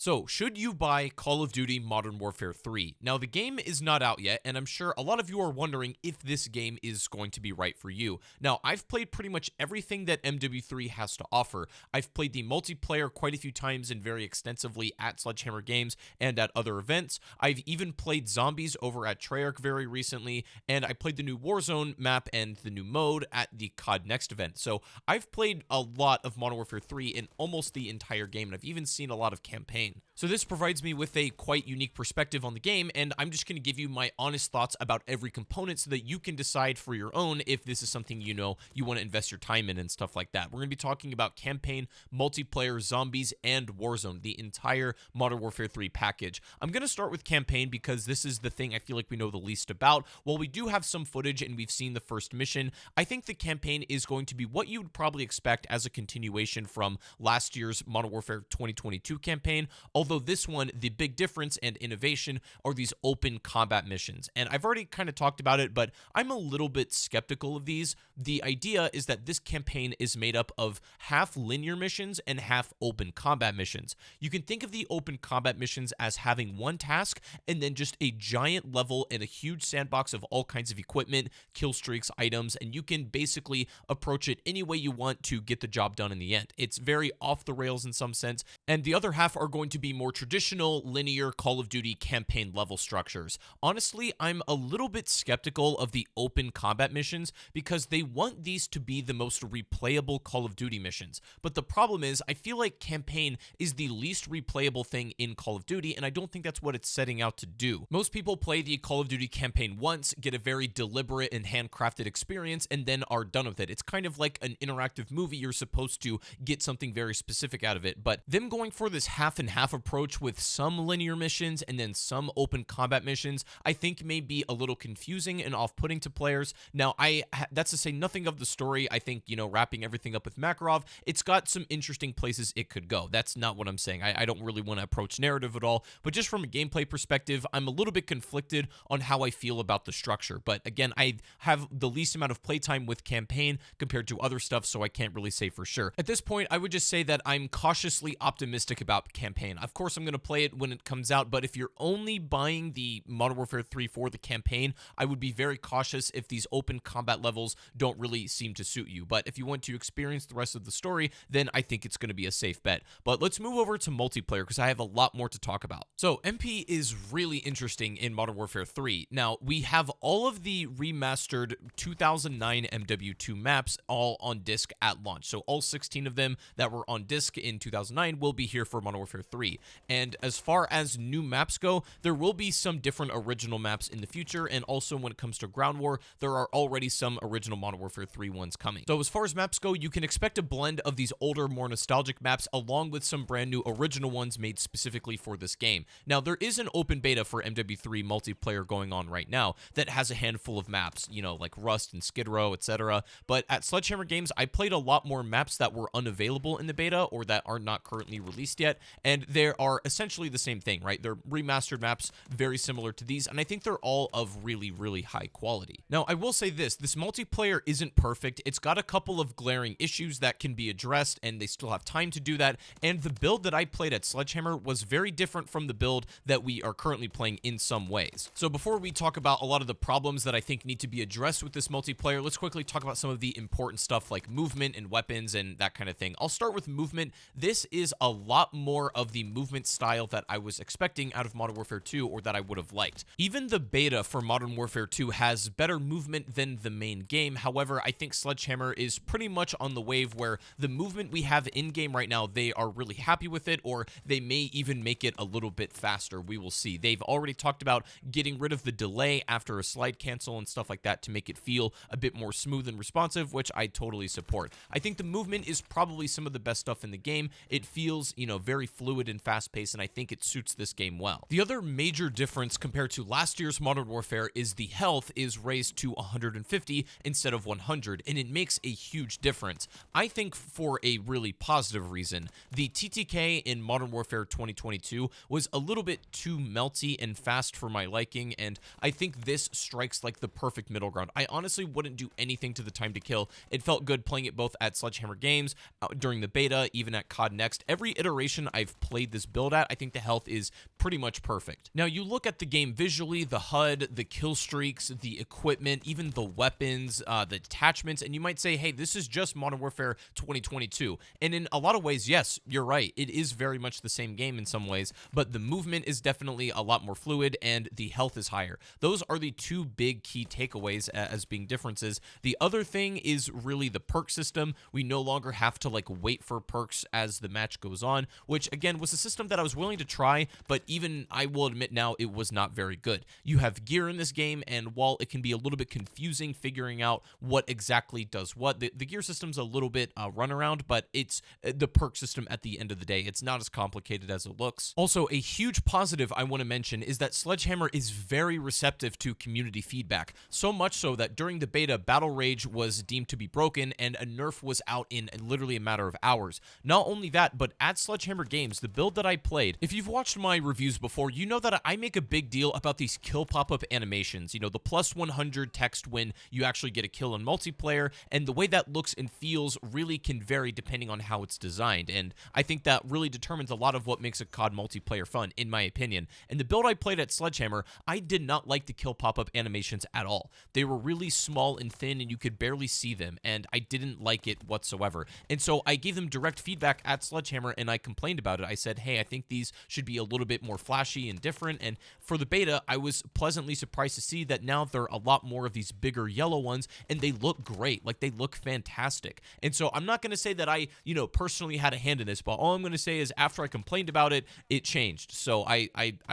So, should you buy Call of Duty Modern Warfare 3? Now, the game is not out yet, and I'm sure a lot of you are wondering if this game is going to be right for you. Now, I've played pretty much everything that MW3 has to offer. I've played the multiplayer quite a few times and very extensively at Sledgehammer Games and at other events. I've even played zombies over at Treyarch very recently, and I played the new Warzone map and the new mode at the COD Next event. So, I've played a lot of Modern Warfare 3 in almost the entire game, and I've even seen a lot of campaign. So this provides me with a quite unique perspective on the game, and I'm just going to give you my honest thoughts about every component so that you can decide for your own if this is something you want to invest your time in and stuff like that. We're going to be talking about campaign, multiplayer, zombies, and Warzone, the entire Modern Warfare 3 package. I'm going to start with campaign because this is the thing I feel like we know the least about. While we do have some footage and we've seen the first mission, I think the campaign is going to be what you would probably expect as a continuation from last year's Modern Warfare 2022 campaign. Although this one, the big difference and innovation are these open combat missions. And I've already kind of talked about it, but I'm a little bit skeptical of these. The idea is that this campaign is made up of half linear missions and half open combat missions. You can think of the open combat missions as having one task and then just a giant level and a huge sandbox of all kinds of equipment, kill streaks, items, and you can basically approach it any way you want to get the job done in the end. It's very off the rails in some sense, and the other half are going to be more traditional linear Call of Duty campaign level structures. Honestly, I'm a little bit skeptical of the open combat missions because they want these to be the most replayable Call of Duty missions. But the problem is, I feel like campaign is the least replayable thing in Call of Duty, and I don't think that's what it's setting out to do. Most people play the Call of Duty campaign once, get a very deliberate and handcrafted experience, and then are done with it. It's kind of like an interactive movie. You're supposed to get something very specific out of it, but them going for this half and half approach with some linear missions and then some open combat missions, I think may be a little confusing and off-putting to players. Now, that's to say nothing of the story. I think, wrapping everything up with Makarov, it's got some interesting places it could go. That's not what I'm saying. I don't really want to approach narrative at all, but just from a gameplay perspective, I'm a little bit conflicted on how I feel about the structure. But again, I have the least amount of playtime with campaign compared to other stuff, so I can't really say for sure. At this point, I would just say that I'm cautiously optimistic about campaign. Of course, I'm going to play it when it comes out, but if you're only buying the Modern Warfare 3 for the campaign, I would be very cautious if these open combat levels don't really seem to suit you. But if you want to experience the rest of the story, then I think it's going to be a safe bet. But let's move over to multiplayer because I have a lot more to talk about. So MP is really interesting in Modern Warfare 3. Now, we have all of the remastered 2009 MW2 maps all on disc at launch. So all 16 of them that were on disc in 2009 will be here for Modern Warfare 3. And as far as new maps go, there will be some different original maps in the future, and also when it comes to Ground War, there are already some original Modern Warfare 3 ones coming. So as far as maps go, you can expect a blend of these older, more nostalgic maps along with some brand new original ones made specifically for this game. Now, there is an open beta for MW3 multiplayer going on right now that has a handful of maps, like Rust and Skid Row, etc. But at Sledgehammer Games, I played a lot more maps that were unavailable in the beta or that are not currently released yet, and they are essentially the same thing, right? They're remastered maps, very similar to these, and I think they're all of really, really high quality. Now, I will say this multiplayer isn't perfect. It's got a couple of glaring issues that can be addressed, and they still have time to do that, and the build that I played at Sledgehammer was very different from the build that we are currently playing in some ways. So before we talk about a lot of the problems that I think need to be addressed with this multiplayer, let's quickly talk about some of the important stuff like movement and weapons and that kind of thing. I'll start with movement. This is a lot more of the movement style that I was expecting out of Modern Warfare 2 or that I would have liked. Even the beta for Modern Warfare 2 has better movement than the main game. However, I think Sledgehammer is pretty much on the wave where the movement we have in-game right now, they are really happy with it, or they may even make it a little bit faster. We will see. They've already talked about getting rid of the delay after a slide cancel and stuff like that to make it feel a bit more smooth and responsive, which I totally support. I think the movement is probably some of the best stuff in the game. It feels, very fluid and fast-paced, and I think it suits this game well. The other major difference compared to last year's Modern Warfare is the health is raised to 150 instead of 100, and it makes a huge difference. I think for a really positive reason. The TTK in Modern Warfare 2022 was a little bit too melty and fast for my liking, and I think this strikes like the perfect middle ground. I honestly wouldn't do anything to the time to kill. It felt good playing it both at Sledgehammer Games, during the beta, even at COD Next. Every every iteration I've played this build at, I think the health is pretty much perfect. Now, you look at the game visually, the HUD, the kill streaks, the equipment, even the weapons, the attachments, and you might say, hey, this is just Modern Warfare 2022. And in a lot of ways, yes, you're right. It is very much the same game in some ways, but the movement is definitely a lot more fluid and the health is higher. Those are the two big key takeaways as being differences. The other thing is really the perk system. We no longer have to like wait for perks as the match goes on, which again was a system that I was willing to try, but even I will admit now it was not very good. You have gear in this game, and while it can be a little bit confusing figuring out what exactly does what, the gear system's a little bit runaround, but it's the perk system at the end of the day. It's not as complicated as it looks. Also, a huge positive I want to mention is that Sledgehammer is very receptive to community feedback, so much so that during the beta, Battle Rage was deemed to be broken and a nerf was out in literally a matter of hours. Not only that, but at Sledgehammer Games, the build that I played, if you've watched my reviews before, you know that I make a big deal about these kill pop-up animations, you know, the plus 100 text when you actually get a kill in multiplayer, and the way that looks and feels really can vary depending on how it's designed, and I think that really determines a lot of what makes a COD multiplayer fun, in my opinion. And the build I played at Sledgehammer, I did not like the kill pop-up animations at all. They were really small and thin, and you could barely see them, and I didn't like it whatsoever. And so I gave them direct feedback at Sledgehammer, and I complained about it. I said, hey, I think these should be a little bit more flashy and different, and for the beta, I was pleasantly surprised to see that now there are a lot more of these bigger yellow ones, and they look great. Like, they look fantastic. And so I'm not going to say that I, personally had a hand in this, but all I'm going to say is after I complained about it, it changed. So I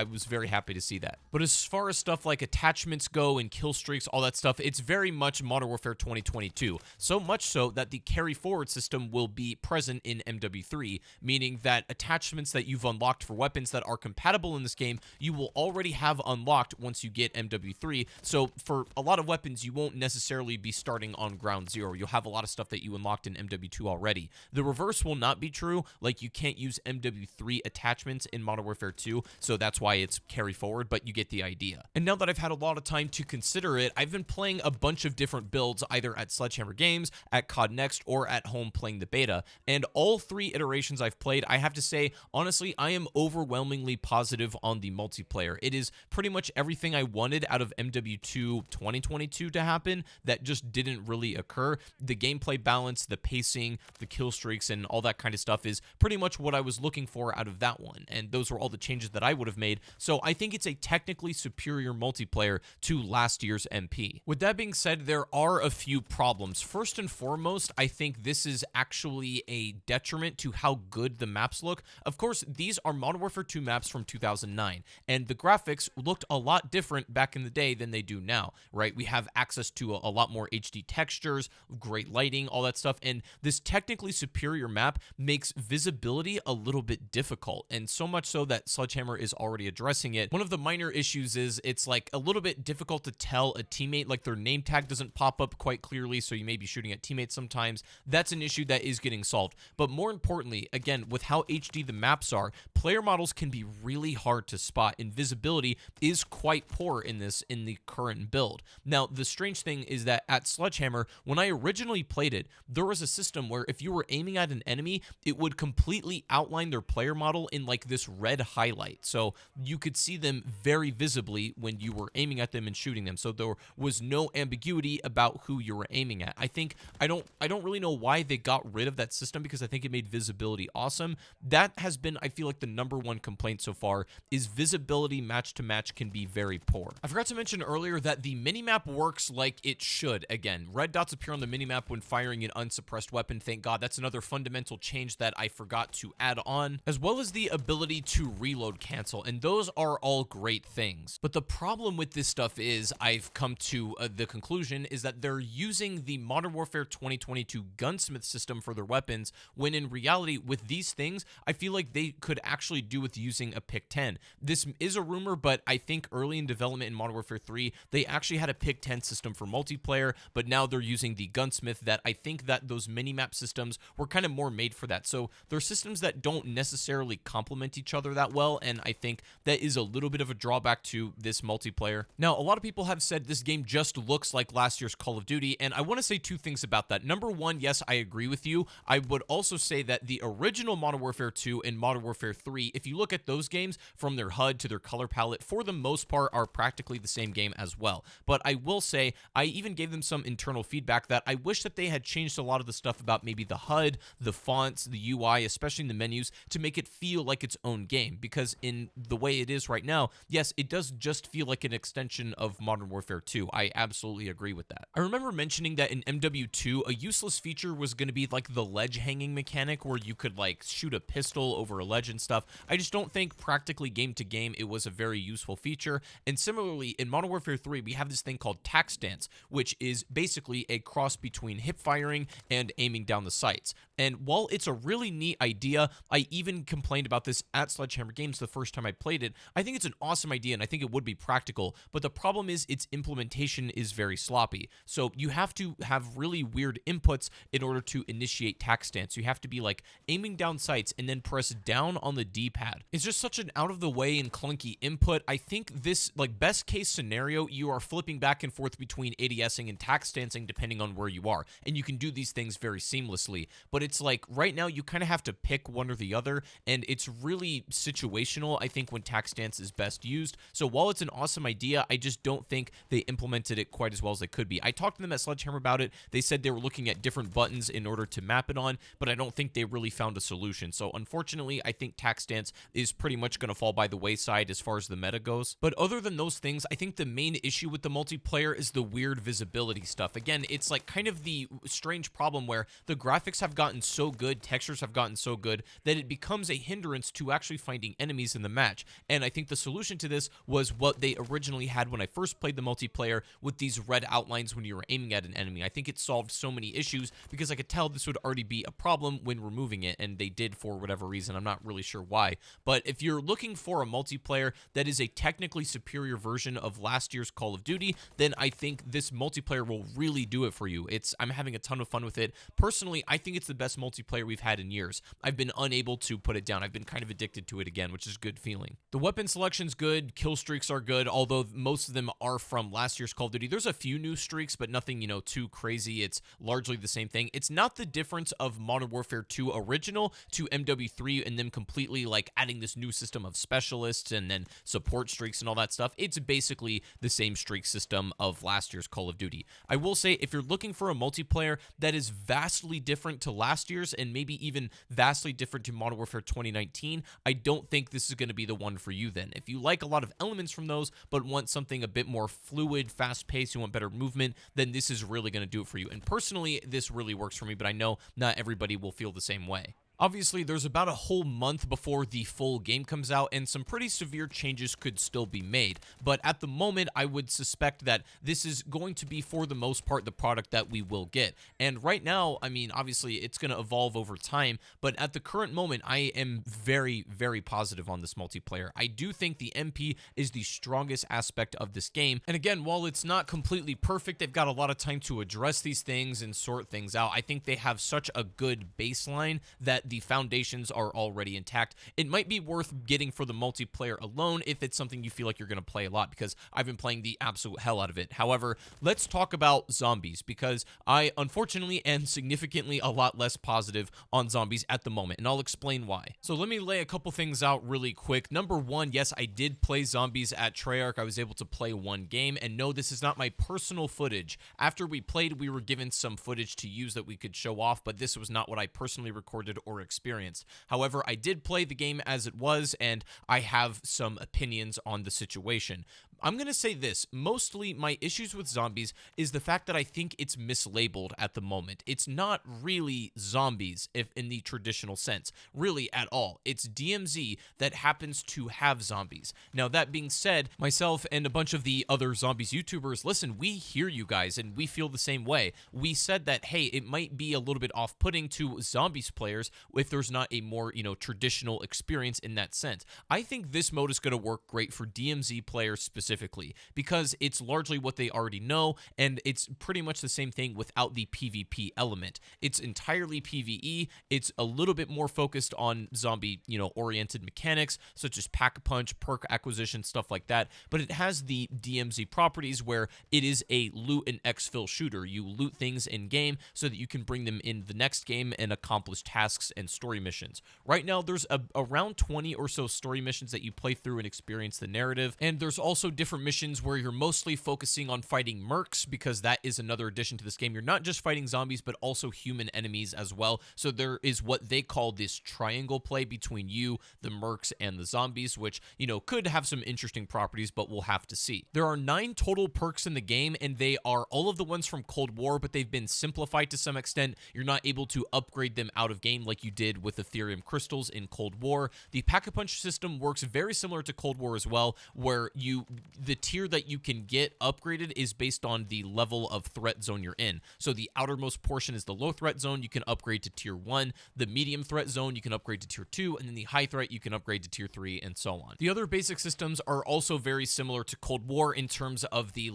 was very happy to see that. But as far as stuff like attachments go and kill streaks, all that stuff, it's very much Modern Warfare 2022. So much so that the carry forward system will be present in MW3, meaning that attachments that you've unlocked for weapons that are compatible in this game, you will already have unlocked once you get MW3. So for a lot of weapons, you won't necessarily be starting on ground zero. You'll have a lot of stuff that you unlocked in MW2 already. The reverse will not be true. Like, you can't use MW3 attachments in Modern Warfare 2, so that's why it's carry forward, but you get the idea. And now that I've had a lot of time to consider it, I've been playing a bunch of different builds, either at Sledgehammer Games, at COD Next, or at home playing the beta, and all three iterations I've played, I have to say, honestly, I am overwhelmingly positive on the multiplayer. It is pretty much everything I wanted out of MW2 2022 to happen that just didn't really occur. The gameplay balance, the pacing, the kill streaks, and all that kind of stuff is pretty much what I was looking for out of that one, and those were all the changes that I would have made, so I think it's a technically superior multiplayer to last year's MP. With that being said, there are a few problems. First and foremost, I think this is actually a detriment to how good the maps look. Of course, these are Modern Warfare 2 maps from 2009, and the graphics looked a lot different back in the day than they do now, right? We have access to a lot more HD textures, great lighting, all that stuff, and this technically superior map makes visibility a little bit difficult, and so much so that Sledgehammer is already addressing it. One of the minor issues is it's like a little bit difficult to tell a teammate, like their name tag doesn't pop up quite clearly, so you may be shooting at teammates sometimes. That's an issue that is getting solved. But more importantly, again, with how HD the maps are, player models can be really hard to spot, and visibility is quite poor in the current build. Now, the strange thing is that at Sledgehammer, when I originally played it, there was a system where if you were aiming at an enemy, it would completely outline their player model in like this red highlight. So you could see them very visibly when you were aiming at them and shooting them. So there was no ambiguity about who you were aiming at. I don't really know why they got rid of that system, because I think it made visibility awesome. That has been, I feel like, the #1 complaint so far is visibility match to match can be very poor. I forgot to mention earlier that the minimap works like it should. Again, red dots appear on the minimap when firing an unsuppressed weapon. Thank God. That's another fundamental change that I forgot to add on, as well as the ability to reload cancel, and those are all great things. But the problem with this stuff is, I've come to the conclusion, is that they're using the Modern Warfare 2022 gunsmith system for their weapons, when in reality, with these things, I feel like they could actually do with using a pick 10. This is a rumor, but I think early in development in Modern Warfare 3, they actually had a pick 10 system for multiplayer, but now they're using the gunsmith. That I think that those minimap systems were kind of more made for that. So they're systems that don't necessarily complement each other that well, and I think that is a little bit of a drawback to this multiplayer. Now, a lot of people have said this game just looks like last year's Call of Duty, and I want to say two things about that. Number one, yes, I agree with you. I would also say that the original original Modern Warfare 2 and Modern Warfare 3, if you look at those games from their HUD to their color palette, for the most part are practically the same game as well. But I will say, I even gave them some internal feedback that I wish that they had changed a lot of the stuff about maybe the HUD, the fonts, the UI, especially in the menus, to make it feel like its own game. Because in the way it is right now, yes, it does just feel like an extension of Modern Warfare 2. I absolutely agree with that. I remember mentioning that in MW2, a useless feature was going to be like the ledge hanging mechanic where you could like shoot a pistol over a ledge and stuff. I just don't think practically game to game it was a very useful feature. And similarly, in Modern Warfare 3, we have this thing called tac stance, which is basically a cross between hip firing and aiming down the sights. And while it's a really neat idea, I even complained about this at Sledgehammer Games the first time I played it. I think it's an awesome idea and I think it would be practical, but the problem is its implementation is very sloppy. So you have to have really weird inputs in order to initiate tac stance. You have to be like aiming down sights and then press down on the D-pad. It's just such an out of the way and clunky input. I think this, like, best case scenario, you are flipping back and forth between ADSing and tac stancing depending on where you are, and you can do these things very seamlessly. But it's like right now you kind of have to pick one or the other, and it's really situational, I think, when tac stance is best used. So while it's an awesome idea, I just don't think they implemented it quite as well as they could be. I talked to them at Sledgehammer about it. They said they were looking at different buttons in order to map it on, but I don't think they really found a solution. So unfortunately, I think tac stance is pretty much going to fall by the wayside as far as the meta goes. But other than those things, I think the main issue with the multiplayer is the weird visibility stuff. Again, it's like kind of the strange problem where the graphics have gotten so good, textures have gotten so good, that it becomes a hindrance to actually finding enemies in the match. And I think the solution to this was what they originally had when I first played the multiplayer with these red outlines when you were aiming at an enemy. I think it solved so many issues because I could tell this would already be a problem when removing it, and they did for whatever reason. I'm not really sure why. But if you're looking for a multiplayer that is a technically superior version of last year's Call of Duty, then I think this multiplayer will really do it for you. I'm having a ton of fun with it. Personally, I think it's the best multiplayer we've had in years. I've been unable to put it down. I've been kind of addicted to it again, which is a good feeling. The weapon selection's good, kill streaks are good, although most of them are from last year's Call of Duty. There's a few new streaks, but nothing, too crazy. It's largely the same thing. It's not the difference of Modern Warfare 2 original to MW3 and them completely like adding this new system of specialists and then support streaks and all that stuff. It's basically the same streak system of last year's Call of Duty. I will say, if you're looking for a multiplayer that is vastly different to last year's and maybe even vastly different to Modern Warfare 2019, I don't think this is going to be the one for you then. If you like a lot of elements from those but want something a bit more fluid, fast-paced, you want better movement, then this is really going to do it for you. And personally, this really works for me, but I know not everybody will feel the same way. Obviously, there's about a whole month before the full game comes out, and some pretty severe changes could still be made. But at the moment, I would suspect that this is going to be, for the most part, the product that we will get. And right now, I mean, obviously, it's going to evolve over time, but at the current moment, I am very, very positive on this multiplayer. I do think the MP is the strongest aspect of this game. And again, while it's not completely perfect, they've got a lot of time to address these things and sort things out. I think they have such a good baseline that the foundations are already intact. It might be worth getting for the multiplayer alone if it's something you feel like you're going to play a lot, because I've been playing the absolute hell out of it. However, let's talk about zombies, because I unfortunately am significantly a lot less positive on zombies at the moment, and I'll explain why. So let me lay a couple things out really quick. Number one, yes, I did play zombies at Treyarch. I was able to play one game, and no, this is not my personal footage. After we played, we were given some footage to use that we could show off, but this was not what I personally recorded or experienced. However, I did play the game as it was, and I have some opinions on the situation. I'm going to say this. Mostly, my issues with zombies is the fact that I think it's mislabeled at the moment. It's not really zombies, if in the traditional sense, really at all. It's DMZ that happens to have zombies. Now, that being said, myself and a bunch of the other zombies YouTubers, listen, we hear you guys, and we feel the same way. We said that, hey, it might be a little bit off-putting to zombies players if there's not a more, traditional experience in that sense. I think this mode is going to work great for DMZ players specifically. specifically, because it's largely what they already know, and it's pretty much the same thing without the PvP element. It's entirely PvE. It's a little bit more focused on zombie, oriented mechanics, such as pack-a-punch, perk acquisition, stuff like that, but it has the DMZ properties where it is a loot and exfil shooter. You loot things in-game so that you can bring them in the next game and accomplish tasks and story missions. Right now, there's around 20 or so story missions that you play through and experience the narrative, and there's also different missions where you're mostly focusing on fighting mercs, because that is another addition to this game. You're not just fighting zombies, but also human enemies as well, so there is what they call this triangle play between you, the mercs, and the zombies, which, could have some interesting properties, but we'll have to see. There are 9 total perks in the game, and they are all of the ones from Cold War, but they've been simplified to some extent. You're not able to upgrade them out of game like you did with Ethereum crystals in Cold War. The Pack-a-Punch system works very similar to Cold War as well, where the tier that you can get upgraded is based on the level of threat zone you're in. So the outermost portion is the low threat zone. You can upgrade to tier 1. The medium threat zone, you can upgrade to tier 2, and then the high threat, you can upgrade to tier 3, and so on. The other basic systems are also very similar to Cold War in terms of the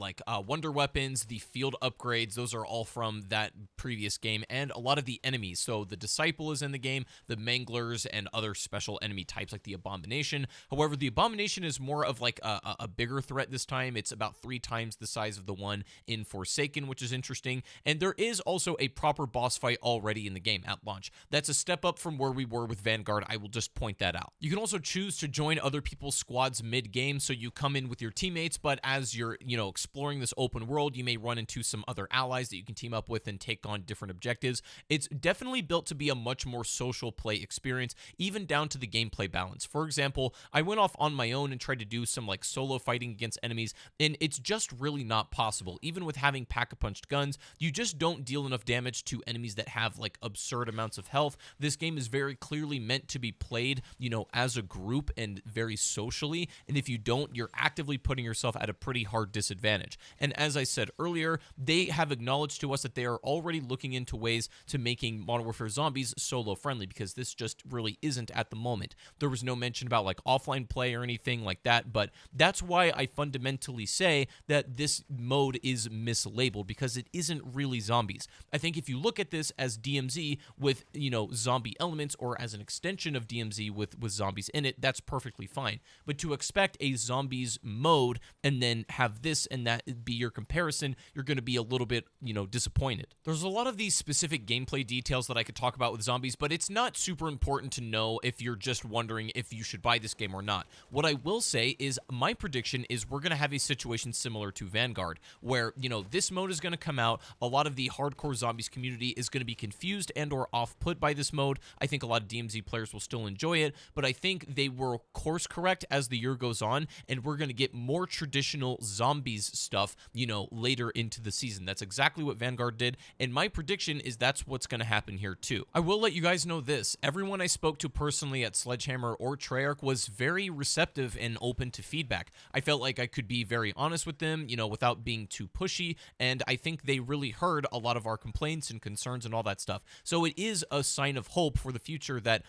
wonder weapons, the field upgrades. Those are all from that previous game, and a lot of the enemies. So the Disciple is in the game, the Manglers, and other special enemy types like the Abomination. However, the Abomination is more of a bigger threat this time. It's about 3 times the size of the one in Forsaken, which is interesting. And there is also a proper boss fight already in the game at launch. That's a step up from where we were with Vanguard. I will just point that out. You can also choose to join other people's squads mid-game, so you come in with your teammates, but as you're, exploring this open world, you may run into some other allies that you can team up with and take on different objectives. It's definitely built to be a much more social play experience, even down to the gameplay balance. For example, I went off on my own and tried to do some solo fighting against enemies, and it's just really not possible. Even with having pack-a-punched guns, you just don't deal enough damage to enemies that have absurd amounts of health. This game is very clearly meant to be played, as a group and very socially, and if you don't, you're actively putting yourself at a pretty hard disadvantage. And as I said earlier, they have acknowledged to us that they are already looking into ways to making Modern Warfare Zombies solo friendly, because this just really isn't at the moment. There was no mention about offline play or anything like that, but that's why I fundamentally say that this mode is mislabeled, because it isn't really zombies. I think if you look at this as DMZ with, zombie elements, or as an extension of DMZ with zombies in it, that's perfectly fine. But to expect a zombies mode and then have this and that be your comparison, you're going to be a little bit, disappointed. There's a lot of these specific gameplay details that I could talk about with zombies, but it's not super important to know if you're just wondering if you should buy this game or not. What I will say is my prediction is we're going to have a situation similar to Vanguard, where, this mode is going to come out. A lot of the hardcore zombies community is going to be confused and or off-put by this mode. I think a lot of DMZ players will still enjoy it, but I think they will course correct as the year goes on, and we're going to get more traditional zombies stuff, later into the season. That's exactly what Vanguard did, and my prediction is that's what's going to happen here too. I will let you guys know this. Everyone I spoke to personally at Sledgehammer or Treyarch was very receptive and open to feedback. I felt like I could be very honest with them, without being too pushy, and I think they really heard a lot of our complaints and concerns and all that stuff. So it is a sign of hope for the future that,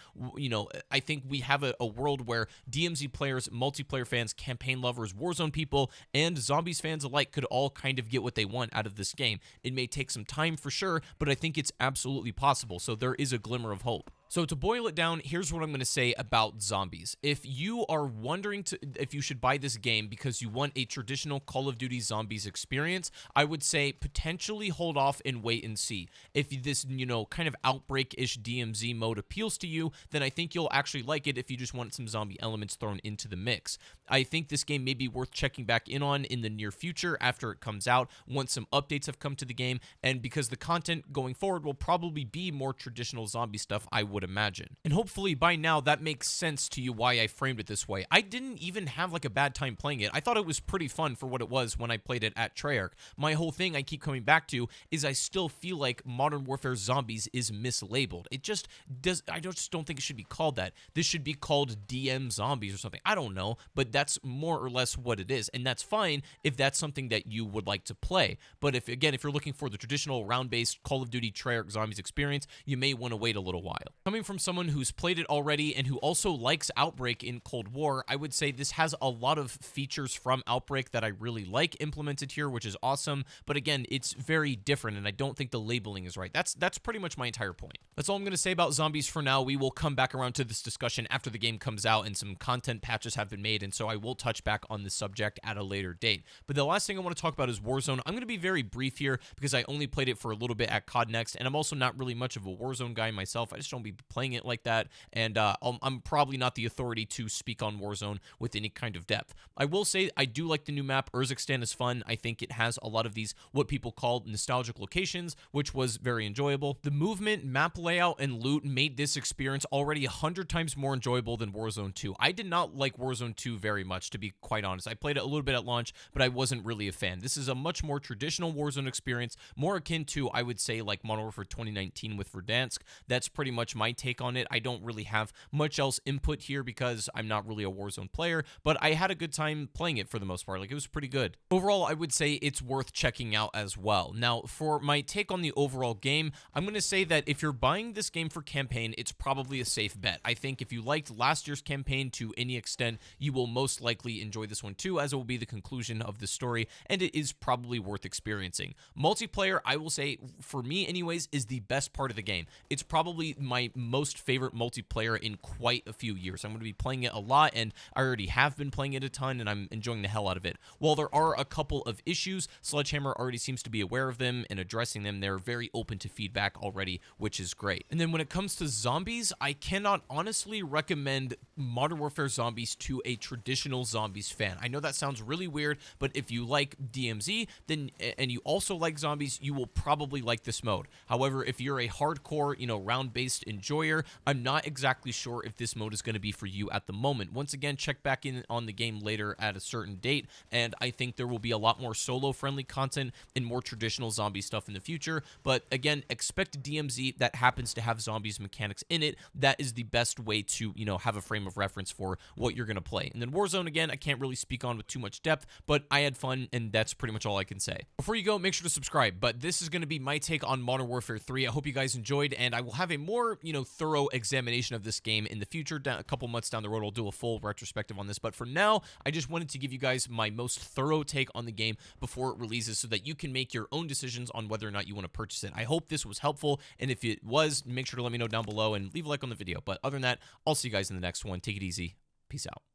I think we have a world where DMZ players, multiplayer fans, campaign lovers, Warzone people, and zombies fans alike could all kind of get what they want out of this game. It may take some time for sure, but I think it's absolutely possible, so there is a glimmer of hope. So to boil it down, here's what I'm going to say about zombies. If you are wondering if you should buy this game because you want a traditional Call of Duty Zombies experience, I would say potentially hold off and wait and see. If this, kind of Outbreak-ish DMZ mode appeals to you, then I think you'll actually like it if you just want some zombie elements thrown into the mix. I think this game may be worth checking back in on in the near future after it comes out, once some updates have come to the game, and because the content going forward will probably be more traditional zombie stuff, I would imagine. And hopefully by now that makes sense to you why I framed it this way. I didn't even have a bad time playing it. I thought it was pretty fun for what it was when I played it at Treyarch. My whole thing I keep coming back to is I still feel like Modern Warfare Zombies is mislabeled. It just does. I just don't think it should be called that. This should be called DM Zombies or something. I don't know, but that's more or less what it is, and that's fine if that's something that you would like to play. But if you're looking for the traditional round-based Call of Duty Treyarch Zombies experience, you may want to wait a little while. Coming from someone who's played it already and who also likes Outbreak in Cold War, I would say this has a lot of features from Outbreak that I really like implemented here, which is awesome. But again, it's very different, and I don't think the labeling is right. That's pretty much my entire point. That's all I'm going to say about zombies for now. We will come back around to this discussion after the game comes out and some content patches have been made, and so I will touch back on the subject at a later date. But the last thing I want to talk about is Warzone. I'm going to be very brief here because I only played it for a little bit at COD Next, and I'm also not really much of a Warzone guy myself. I just don't be playing it like that, and I'm probably not the authority to speak on Warzone with any kind of depth. I will say I do like the new map. Urzikstan is fun. I think it has a lot of these what people call nostalgic locations, which was very enjoyable. The movement, map layout, and loot made this experience already 100 times more enjoyable than Warzone 2. I did not like Warzone 2 very much, to be quite honest. I played it a little bit at launch, but I wasn't really a fan. This is a much more traditional Warzone experience, more akin to, I would say, like Modern Warfare 2019 with Verdansk. That's pretty much my take on it. I don't really have much else input here because I'm not really a Warzone player, but I had a good time playing it for the most part. Like, it was pretty good. Overall, I would say it's worth checking out as well. Now, for my take on the overall game, I'm going to say that if you're buying this game for campaign, it's probably a safe bet. I think if you liked last year's campaign to any extent, you will most likely enjoy this one too, as it will be the conclusion of the story, and it is probably worth experiencing. Multiplayer, I will say, for me anyways, is the best part of the game. It's probably my most favorite multiplayer in quite a few years. I'm going to be playing it a lot, and I already have been playing it a ton, and I'm enjoying the hell out of it. While there are a couple of issues, Sledgehammer already seems to be aware of them and addressing them. They're very open to feedback already, which is great. And then when it comes to zombies, I cannot honestly recommend Modern Warfare Zombies to a traditional zombies fan. I know that sounds really weird, but if you like DMZ, then and you also like zombies, you will probably like this mode. However, if you're a hardcore, round-based enjoyer, I'm not exactly sure if this mode is going to be for you at the moment. Once again, check back in on the game later at a certain date, and I think there will be a lot more solo-friendly content and more traditional zombie stuff in the future. But again, expect DMZ that happens to have zombies mechanics in it. That is the best way to, have a frame of reference for what you're going to play. And then Warzone, again, I can't really speak on with too much depth, but I had fun, and that's pretty much all I can say. Before you go, make sure to subscribe. But this is going to be my take on Modern Warfare 3. I hope you guys enjoyed, and I will have a more, thorough examination of this game in the future. A couple months down the road, I'll do a full retrospective on this. But for now, I just wanted to give you guys my most thorough take on the game before it releases so that you can make your own decisions on whether or not you want to purchase it. I hope this was helpful, and if it was, make sure to let me know down below and leave a like on the video. But other than that, I'll see you guys in the next one. Take it easy. Peace out.